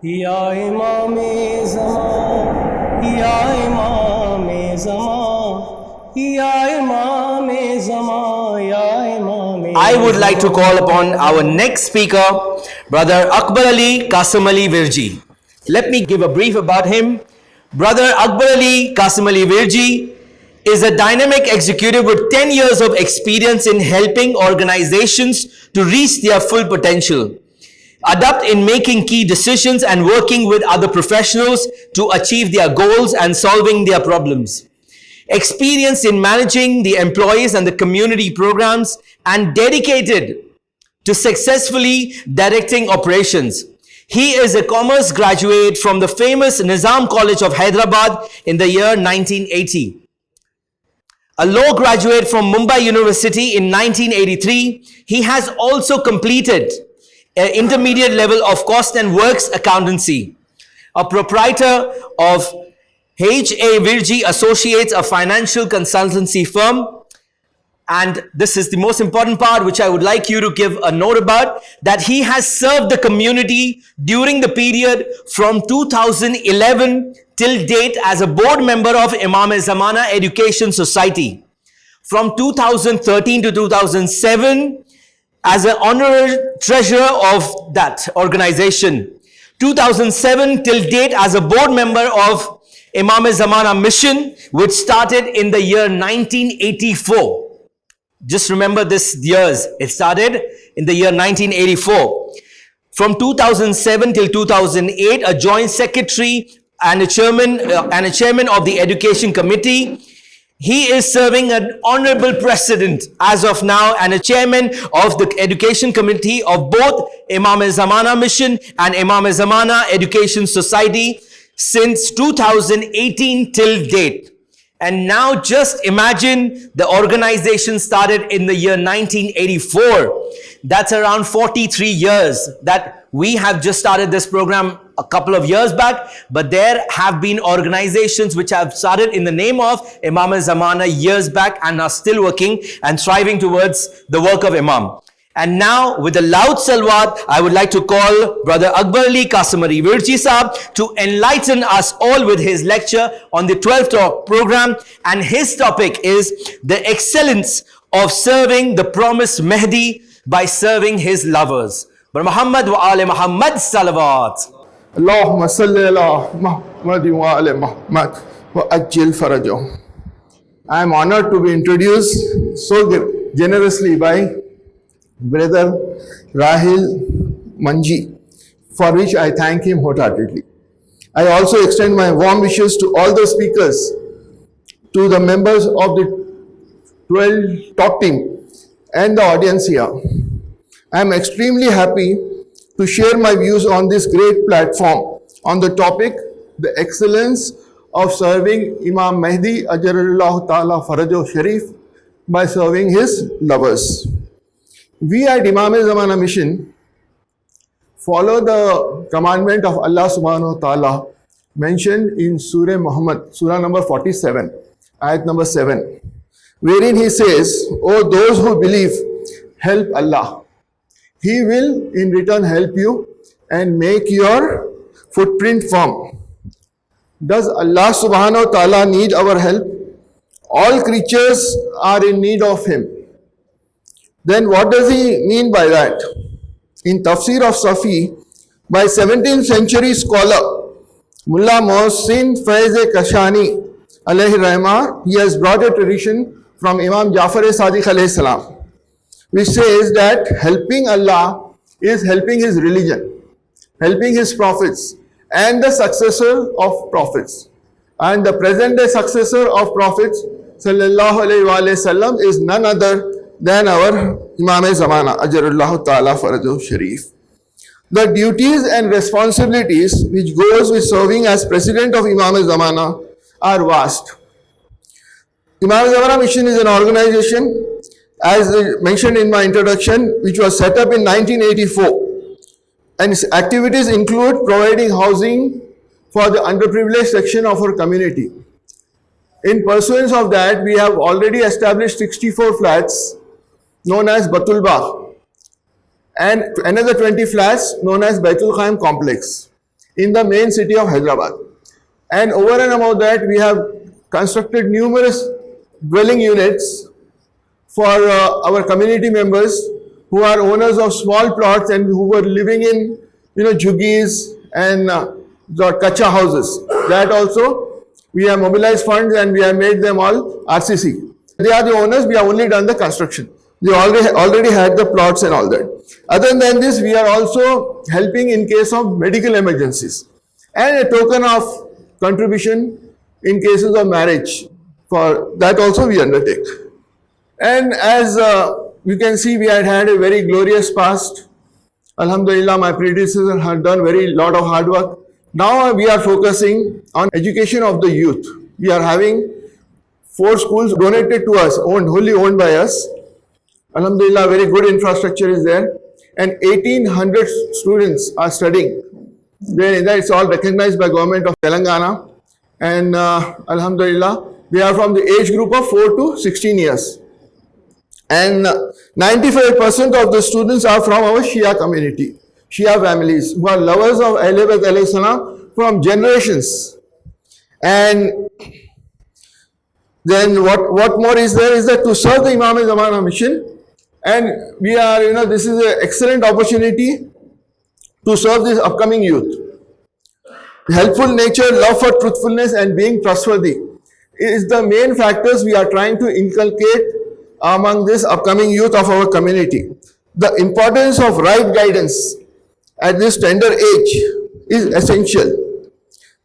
या इमामे ज़मान, या इमामे ज़मान, या इमामे ज़मान, या इमामे I would like to call upon our next speaker, Brother Akberali Kasamali Virjee. Let me give a brief about him. Brother Akberali Kasamali Virjee is a dynamic executive with 10 years of experience in helping organizations to reach their full potential, adept in making key decisions and working with other professionals to achieve their goals and solving their problems. Experienced in managing the employees and the community programs, and dedicated to successfully directing operations. He is a commerce graduate from the famous Nizam College of Hyderabad in the year 1980. A law graduate from Mumbai University in 1983. He has also completed an intermediate level of cost and works accountancy. A proprietor of H.A. Virjee Associates, a financial consultancy firm. And this is the most important part which I would like you to give a note about, that he has served the community during the period from 2011 till date as a board member of Imam Zamana Education Society. From 2013 to 2007 as an honorary treasurer of that organization. 2007 till date as a board member of Imam Zamana Mission, which started in the year 1984. Just remember this years. It started in the year 1984. From 2007 till 2008, a joint secretary and a chairman of the education committee. He is serving an honorable president as of now and a chairman of the education committee of both Imam Zamana Mission and Imam Zamana Education Society since 2018 till date. And now just imagine the organization started in the year 1984. That's around 43 years that we have just started this program a couple of years back. But there have been organizations which have started in the name of Imam Zamana years back and are still working and striving towards the work of Imam. And now, with a loud salawat, I would like to call Brother Akberali Kasamali Virjee Sahab to enlighten us all with his lecture on the 12 Talk program. And his topic is the excellence of serving the promised Mahdi by serving his lovers. Brother Muhammad wa ali Muhammad salawat. Allahumma salli ala Muhammad wa ali Muhammad wa ajil farajo. I am honored to be introduced so generously by Brother Rahil Manji, for which I thank him wholeheartedly. I also extend my warm wishes to all the speakers, to the members of the 12 Talk team and the audience here. I am extremely happy to share my views on this great platform on the topic, the excellence of serving Imam Mahdi Ajarullah Ta'ala Farajo Sharif by serving his lovers. We at Imam Zamana Mission follow the commandment of Allah subhanahu wa ta'ala mentioned in Surah Muhammad, Surah number 47, ayat number 7, wherein he says, "O those who believe, help Allah. He will in return help you and make your footprint firm." Does Allah subhanahu wa ta'ala need our help? All creatures are in need of him. Then what does he mean by that? In Tafsir of Safi, by 17th century scholar Mullah Mohsin Faiz Kashani alayhi rahmah, he has brought a tradition from Imam Jaffery Sadiq alayhi salam, which says that helping Allah is helping his religion, helping his prophets and the successor of prophets. And the present day successor of prophets sallallahu alayhi wa sallam is none other than our Imam Zamana Ajarullah Ta'ala Farajo Sharif. The duties and responsibilities which goes with serving as president of Imam Zamana are vast. Imam Zamana Mission is an organization, as mentioned in my introduction, which was set up in 1984, and its activities include providing housing for the underprivileged section of our community. In pursuance of that, we have already established 64 flats known as Batul Bagh and another 20 flats known as Baitul Khaim complex. in the main city of Hyderabad. And over and above that, we have constructed numerous dwelling units for our community members who are owners of small plots and who were living in, jhuggies and the kacha houses. That also, we have mobilized funds and we have made them all RCC. They are the owners, we have only done the construction. They already had the plots and all that. Other than this, we are also helping in case of medical emergencies and a token of contribution in cases of marriage. For that also we undertake. And as you can see, we had a very glorious past. Alhamdulillah, my predecessors had done very lot of hard work. Now we are focusing on education of the youth. We are having 4 schools donated to us, wholly owned by us. Alhamdulillah, very good infrastructure is there. And 1800 students are studying. It's all recognized by government of Telangana. And Alhamdulillah, they are from the age group of 4 to 16 years. And 95% of the students are from our Shia community, Shia families, who are lovers of Ahlul Bayt alayhi salam from generations. And then what more is there is that to serve the Imam-e-Zamana mission, and we are, this is an excellent opportunity to serve this upcoming youth. Helpful nature, love for truthfulness and being trustworthy is the main factors we are trying to inculcate among this upcoming youth of our community. The importance of right guidance at this tender age is essential.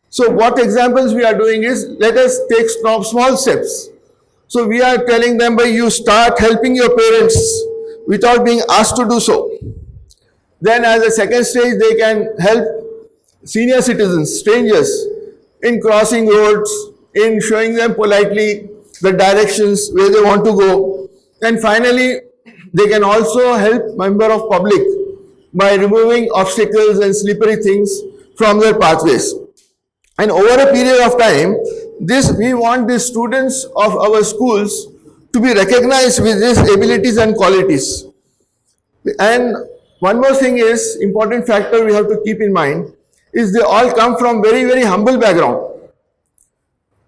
So what examples we are doing is, let us take small steps. So we are telling them, by you start helping your parents without being asked to do so. Then as a second stage, they can help senior citizens, strangers, in crossing roads, in showing them politely the directions where they want to go. And finally, they can also help member of public by removing obstacles and slippery things from their pathways. And over a period of time, we want the students of our schools to be recognized with these abilities and qualities. And one more thing is, important factor we have to keep in mind, is they all come from very, very humble background.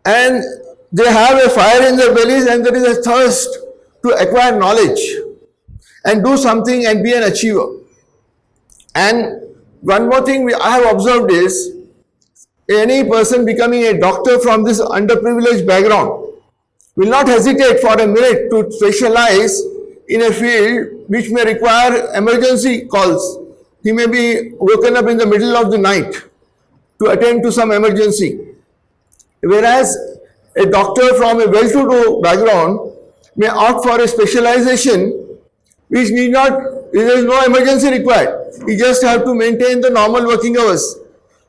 And they have a fire in their bellies and there is a thirst to acquire knowledge and do something and be an achiever. And one more thing I have observed is, any person becoming a doctor from this underprivileged background will not hesitate for a minute to specialize in a field which may require emergency calls. He may be woken up in the middle of the night to attend to some emergency. Whereas a doctor from a well-to-do background may opt for a specialization which need not, there is no emergency required. He just have to maintain the normal working hours.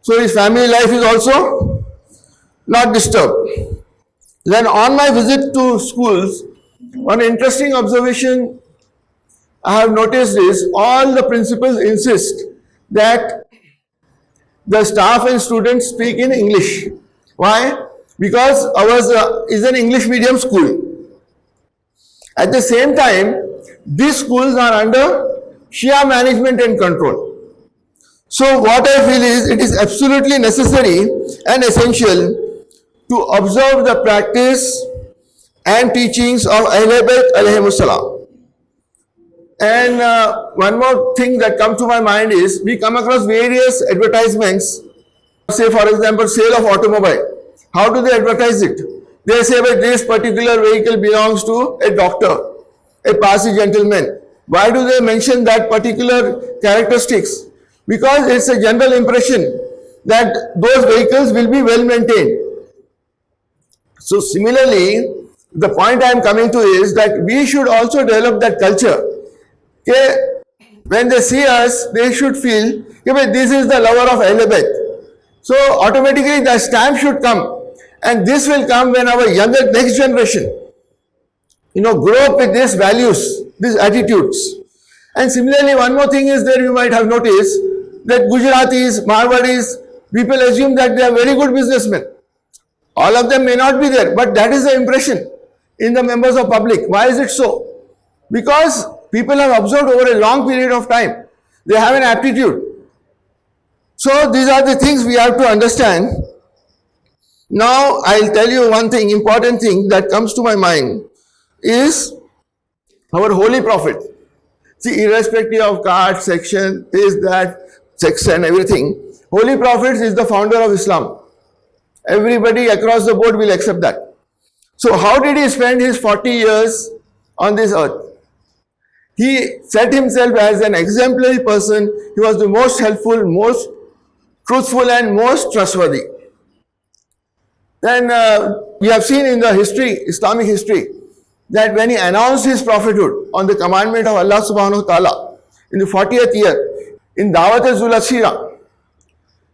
So his family life is also not disturbed. Then on my visit to schools, one interesting observation I have noticed is, all the principals insist that the staff and students speak in English. Why? Because ours is an English medium school. At the same time, these schools are under Shia management and control. So what I feel is, it is absolutely necessary and essential to observe the practice and teachings of Ahlul Bayt alayhimus salam. And one more thing that comes to my mind is, we come across various advertisements, say for example, sale of automobile. How do they advertise it? They say that this particular vehicle belongs to a doctor, a Parsi gentleman. Why do they mention that particular characteristics? Because it's a general impression that those vehicles will be well maintained. So similarly, the point I am coming to is that we should also develop that culture. Okay? When they see us, they should feel, okay, this is the lover of Ahlul Bayt. So automatically the stamp should come. And this will come when our younger next generation, grow up with these values, these attitudes. And similarly, one more thing is there, you might have noticed that Gujaratis, Marwadis, people assume that they are very good businessmen. All of them may not be there, but that is the impression in the members of public. Why is it so? Because people have observed over a long period of time, they have an aptitude. So these are the things we have to understand. Now I'll tell you one thing, important thing that comes to my mind is our holy prophet. See, irrespective of caste, section, this, that, section, everything, holy prophet is the founder of Islam. Everybody across the board will accept that. So how did he spend his 40 years on this earth? He set himself as an exemplary person. He was the most helpful, most truthful and most trustworthy. Then we have seen in the history, Islamic history, that when he announced his prophethood on the commandment of Allah subhanahu wa ta'ala in the 40th year, in Dawat-e-Zul Ashira,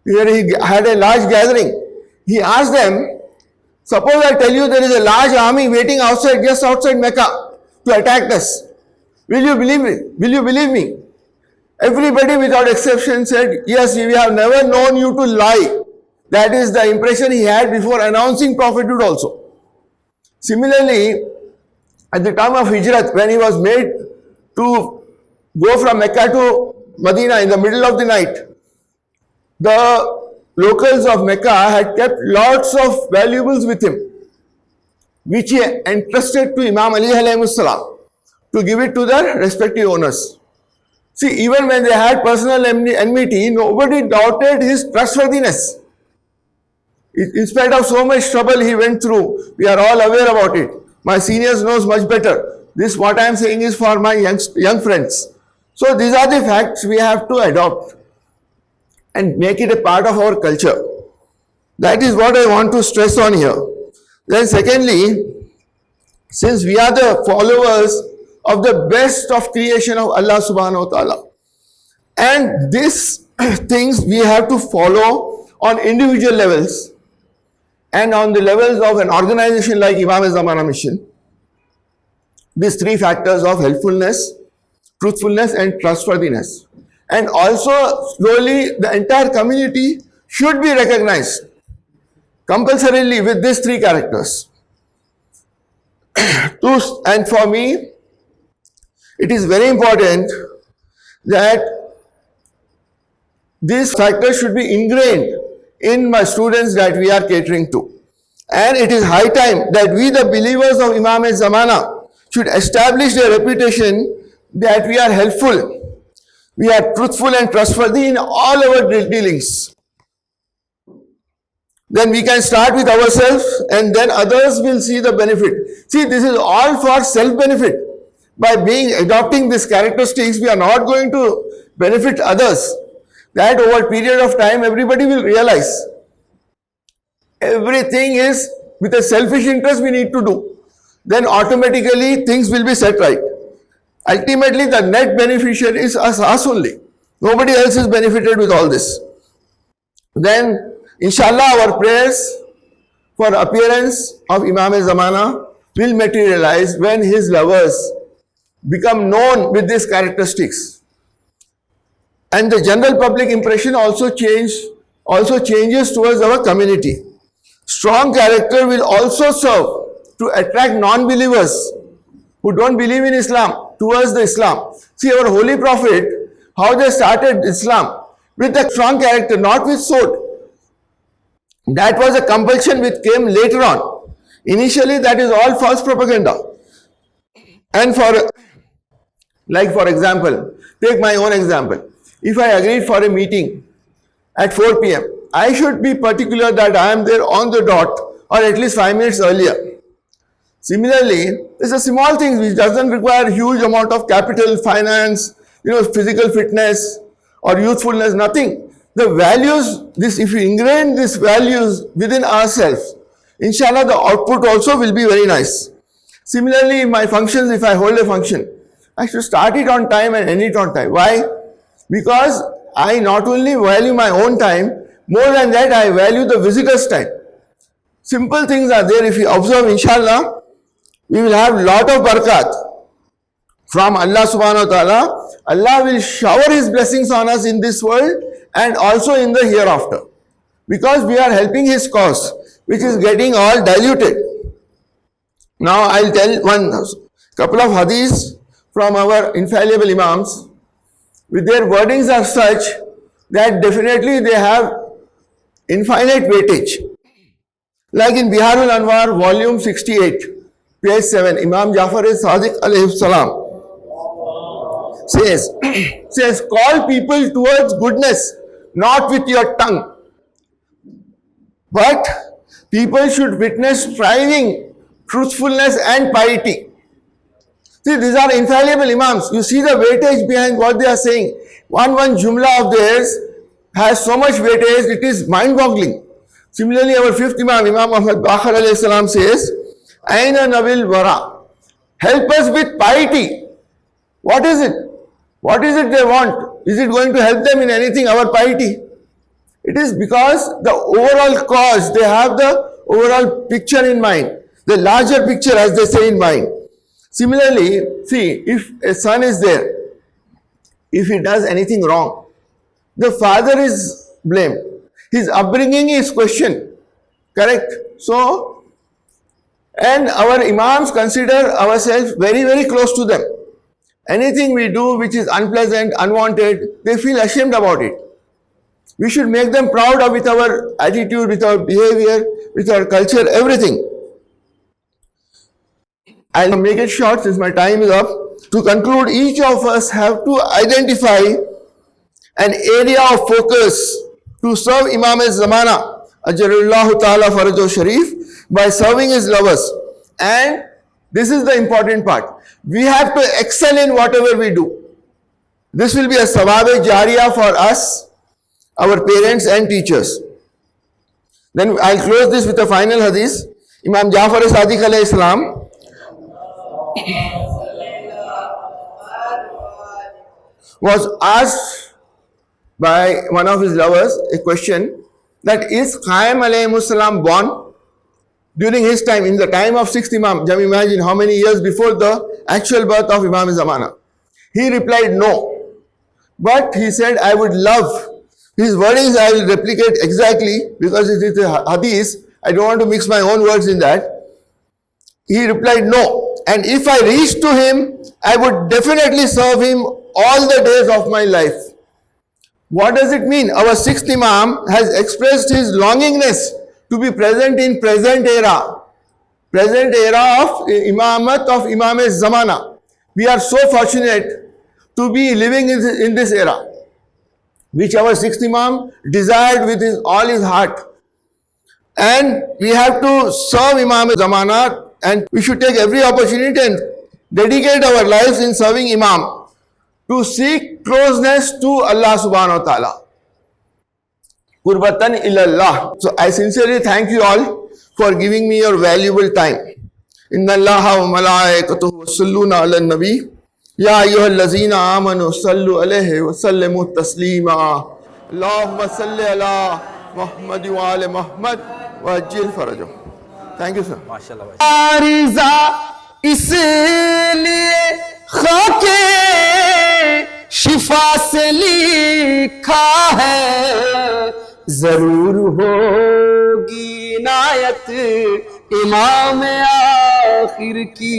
where he had a large gathering, he asked them, suppose I tell you there is a large army waiting outside, just outside Mecca to attack us. Will you believe me? Will you believe me? Everybody without exception said, yes, we have never known you to lie. That is the impression he had before announcing prophethood also. Similarly, at the time of Hijrat, when he was made to go from Mecca to Medina in the middle of the night, the locals of Mecca had kept lots of valuables with him, which he entrusted to Imam Ali alayhi salam to give it to their respective owners. See, even when they had personal enmity, nobody doubted his trustworthiness. In spite of so much trouble he went through, we are all aware about it. My seniors knows much better. This what I am saying is for my young friends. So these are the facts we have to adopt and make it a part of our culture. That is what I want to stress on here. Then secondly, since we are the followers of the best of creation of Allah subhanahu wa ta'ala, and these things we have to follow on individual levels and on the levels of an organization like Imam-e-Zamana Mission, these three factors of helpfulness, truthfulness and trustworthiness. And also slowly the entire community should be recognized compulsorily with these three characters. And for me, it is very important that these factors should be ingrained in my students that we are catering to. And it is high time that we, the believers of Imam-e-Zamana, should establish a reputation that we are helpful, we are truthful and trustworthy in all our dealings. Then we can start with ourselves and then others will see the benefit. See, this is all for self-benefit. By adopting these characteristics, we are not going to benefit others. That over a period of time, everybody will realize everything is with a selfish interest we need to do. Then automatically things will be set right. Ultimately, the net beneficiary is us only. Nobody else is benefited with all this. Then, inshallah, our prayers for appearance of Imam-e-Zamana will materialize when his lovers become known with these characteristics. And the general public impression also changes towards our community. Strong character will also serve to attract non-believers who don't believe in Islam towards the Islam. See, our holy prophet, how they started Islam with a strong character, not with sword. That was a compulsion which came later on. Initially, that is all false propaganda. And for example, take my own example. If I agreed for a meeting at 4 p.m., I should be particular that I am there on the dot or at least 5 minutes earlier. Similarly, it's a small thing which doesn't require huge amount of capital, finance, physical fitness or youthfulness, nothing. The values, if you ingrain these values within ourselves, inshallah the output also will be very nice. Similarly, in my functions, if I hold a function, I should start it on time and end it on time. Why? Because I not only value my own time, more than that I value the visitor's time. Simple things are there. If you observe, inshallah, we will have lot of barakat from Allah subhanahu wa ta'ala. Allah will shower His blessings on us in this world and also in the hereafter. Because we are helping His cause, which is getting all diluted. Now I'll tell one couple of hadiths from our infallible Imams. With their wordings are such that definitely they have infinite weightage. Like in Biharul Anwar, volume 68, page 7, Imam Jaffery Sadiq alayhi salam says, call people towards goodness, not with your tongue, but people should witness striving, truthfulness and piety. See, these are infallible Imams. You see the weightage behind what they are saying. One jumla of theirs has so much weightage, it is mind-boggling. Similarly, our fifth Imam, Imam Mahdi alayhi salam says, Aina Nabil Wara, help us with piety. What is it? What is it they want? Is it going to help them in anything, our piety? It is because the overall cause, they have the overall picture in mind, the larger picture as they say in mind. Similarly, see, if a son is there, if he does anything wrong, the father is blamed. His upbringing is questioned. Correct? So, and our Imams consider ourselves very, very close to them. Anything we do which is unpleasant, unwanted, they feel ashamed about it. We should make them proud of with our attitude, with our behavior, with our culture, everything. I'll make it short since my time is up. To conclude, each of us have to identify an area of focus to serve Imam Zamana, Ajarullahu Ta'ala Farajo Sharif, by serving his lovers. And this is the important part. We have to excel in whatever we do. This will be a Sawab-e Jariya for us, our parents and teachers. Then I'll close this with a final hadith. Imam Jaffery Sadiq alayhi salam was asked by one of his lovers a question that is Qaim alayhi salam born during his time, in the time of 6th Imam? Just imagine how many years before the actual birth of Imam Zamana. He replied no, but he said, I would love, his wordings I will replicate exactly because it is a hadith, I don't want to mix my own words in that. He replied no, and if I reached to him, I would definitely serve him all the days of my life. What does it mean? Our 6th Imam has expressed his longingness to be present in present era of Imamat of Imam Zamana. We are so fortunate to be living in this era, which our 6th Imam desired with all his heart. And we have to serve Imam Zamana, and we should take every opportunity and dedicate our lives in serving Imam to seek closeness to Allah subhanahu wa ta'ala. Qurbatan ilallah. So I sincerely thank you all for giving me your valuable time. Inna Allaha wa malaikatuhu yusalluna ala nabi. Ya ayyuhallazina amanu sallu alayhi wa sallimu taslima. Allahumma salli ala Muhammad wa ala Muhammad wa ajil farajahu. Thank you, sir. MashaAllah. आरिज़ा इसलिए खाके शिफा से लिखा है, जरूर होगी नायत इमाम आखिर की।